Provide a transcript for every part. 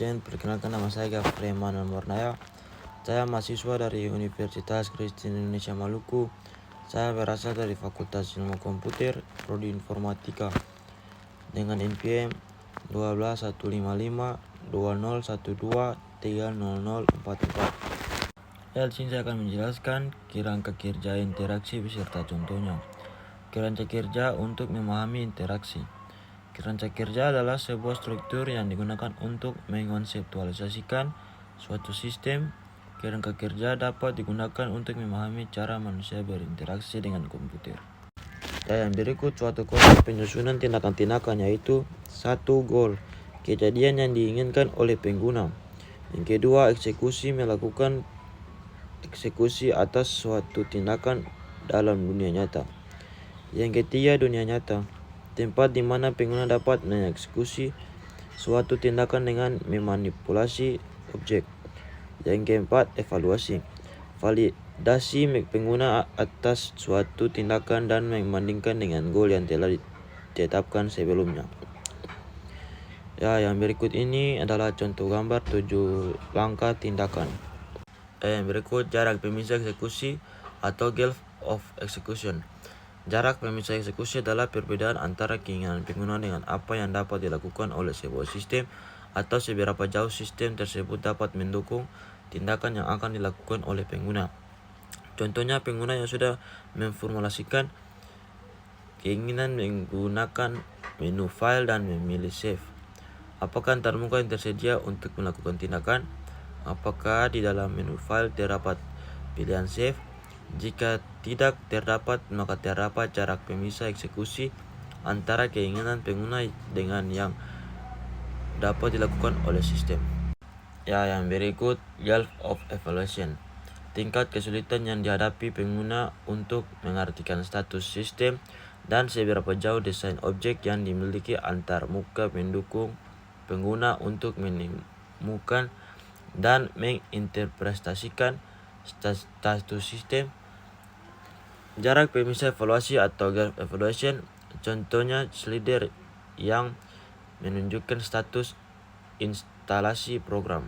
Dosen. Perkenalkan, nama saya Gafri Emanuel Mornaya. Saya mahasiswa dari Universitas Kristen Indonesia Maluku. Saya berasal dari Fakultas Ilmu Komputer, Prodi Informatika, dengan NPM 1215201230044. Di sini saya akan menjelaskan kerangka kerja interaksi beserta contohnya. Kerangka kerja untuk memahami interaksi. Kerangka kerja adalah sebuah struktur yang digunakan untuk mengkonseptualisasikan suatu sistem. Kerangka kerja dapat digunakan untuk memahami cara manusia berinteraksi dengan komputer. Yang berikut suatu konsep penyusunan tindakan-tindakan, yaitu 1. Goal, kejadian yang diinginkan oleh pengguna. Yang kedua, eksekusi, melakukan eksekusi atas suatu tindakan dalam dunia nyata. Yang ketiga, dunia nyata, tempat di mana pengguna dapat mengeksekusi suatu tindakan dengan memanipulasi objek. Yang keempat, evaluasi, validasi pengguna atas suatu tindakan dan membandingkan dengan goal yang telah ditetapkan sebelumnya. Yang berikut ini adalah contoh gambar 7 langkah tindakan. Yang berikut jarak pemisah eksekusi atau gap of execution. Jarak pemisah eksekusi adalah perbedaan antara keinginan pengguna dengan apa yang dapat dilakukan oleh sebuah sistem, atau seberapa jauh sistem tersebut dapat mendukung tindakan yang akan dilakukan oleh pengguna. Contohnya, pengguna yang sudah memformulasikan keinginan menggunakan menu file dan memilih save. Apakah antarmuka yang tersedia untuk melakukan tindakan? Apakah di dalam menu file terdapat pilihan save? Jika tidak terdapat, maka terdapat jarak pemisah eksekusi antara keinginan pengguna dengan yang dapat dilakukan oleh sistem. Yang berikut gap of evaluation. Tingkat kesulitan yang dihadapi pengguna untuk mengartikan status sistem dan seberapa jauh desain objek yang dimiliki antar muka mendukung pengguna untuk menemukan dan menginterpretasikan status sistem. Jarak pemisah evaluasi atau gap evaluation, contohnya slider yang menunjukkan status instalasi program.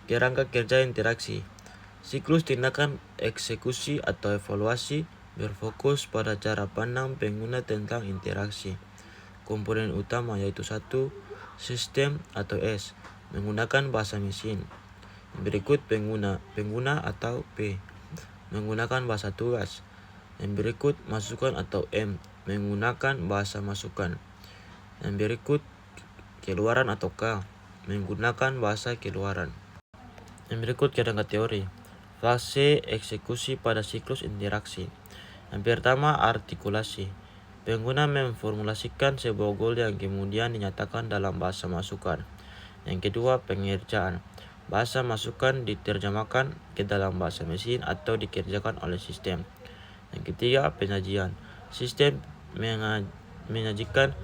Kerangka kerja interaksi. Siklus tindakan eksekusi atau evaluasi berfokus pada cara pandang pengguna tentang interaksi. Komponen utama yaitu 1. Sistem atau S, menggunakan bahasa mesin. Berikut pengguna atau P, menggunakan bahasa tugas. Yang berikut masukan atau M, menggunakan bahasa masukan. Yang berikut keluaran atau K, menggunakan bahasa keluaran. Yang berikut kerangka teori. Fase eksekusi pada siklus interaksi. Yang pertama, artikulasi. Pengguna memformulasikan sebuah goal yang kemudian dinyatakan dalam bahasa masukan. Yang kedua, pengerjaan. Bahasa masukan diterjemahkan ke dalam bahasa mesin atau dikerjakan oleh sistem. Yang ketiga, penyajian. Sistem menyajikan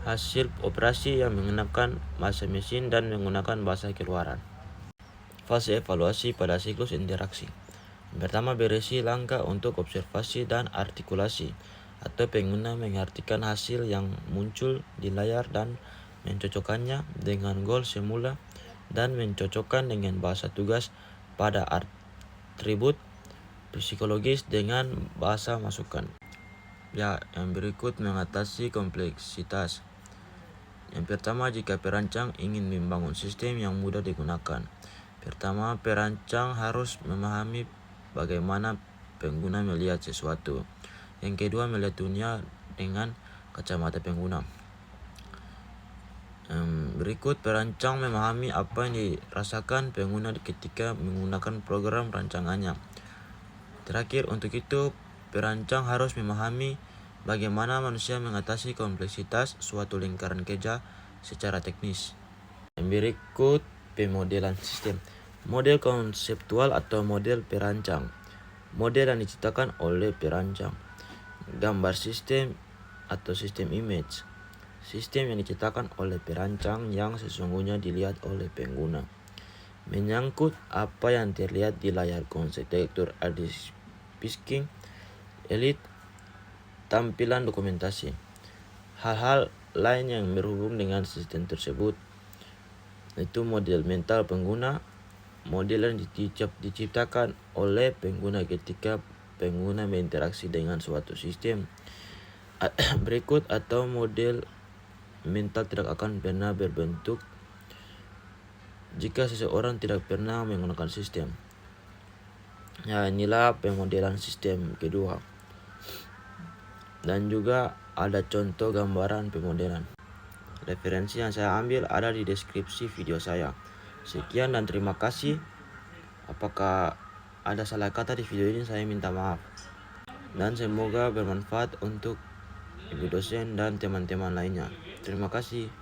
hasil operasi yang menggunakan bahasa mesin dan menggunakan bahasa keluaran. Fase evaluasi pada siklus interaksi. Pertama, berisi langkah untuk observasi dan artikulasi, atau pengguna mengartikan hasil yang muncul di layar dan mencocokkannya dengan goal semula dan mencocokkan dengan bahasa tugas pada atribut psikologis dengan bahasa masukan. Yang berikut mengatasi kompleksitas. Yang pertama, jika perancang ingin membangun sistem yang mudah digunakan. Pertama, perancang harus memahami bagaimana pengguna melihat sesuatu. Yang kedua, melihat dunia dengan kacamata pengguna. Berikut, perancang memahami apa yang dirasakan pengguna ketika menggunakan program rancangannya. Terakhir, untuk itu perancang harus memahami bagaimana manusia mengatasi kompleksitas suatu lingkaran kerja secara teknis. Yang berikut, pemodelan sistem. Model konseptual atau model perancang. Model yang diciptakan oleh perancang. Gambar sistem atau sistem image. Sistem yang diciptakan oleh perancang yang sesungguhnya dilihat oleh pengguna. Menyangkut apa yang terlihat di layar konsep tektur Pisking, elite, tampilan dokumentasi. Hal-hal lain yang berhubung dengan sistem tersebut. Itu model mental pengguna, model yang diciptakan oleh pengguna ketika pengguna berinteraksi dengan suatu sistem. Berikut atau model mental tidak akan pernah berbentuk jika seseorang tidak pernah menggunakan sistem. Ya, inilah pemodelan sistem kedua. Dan juga ada contoh gambaran pemodelan. Referensi yang saya ambil ada di deskripsi video saya. Sekian dan terima kasih. Apakah ada salah kata di video ini, saya minta maaf. Dan semoga bermanfaat untuk ibu dosen dan teman-teman lainnya. Terima kasih.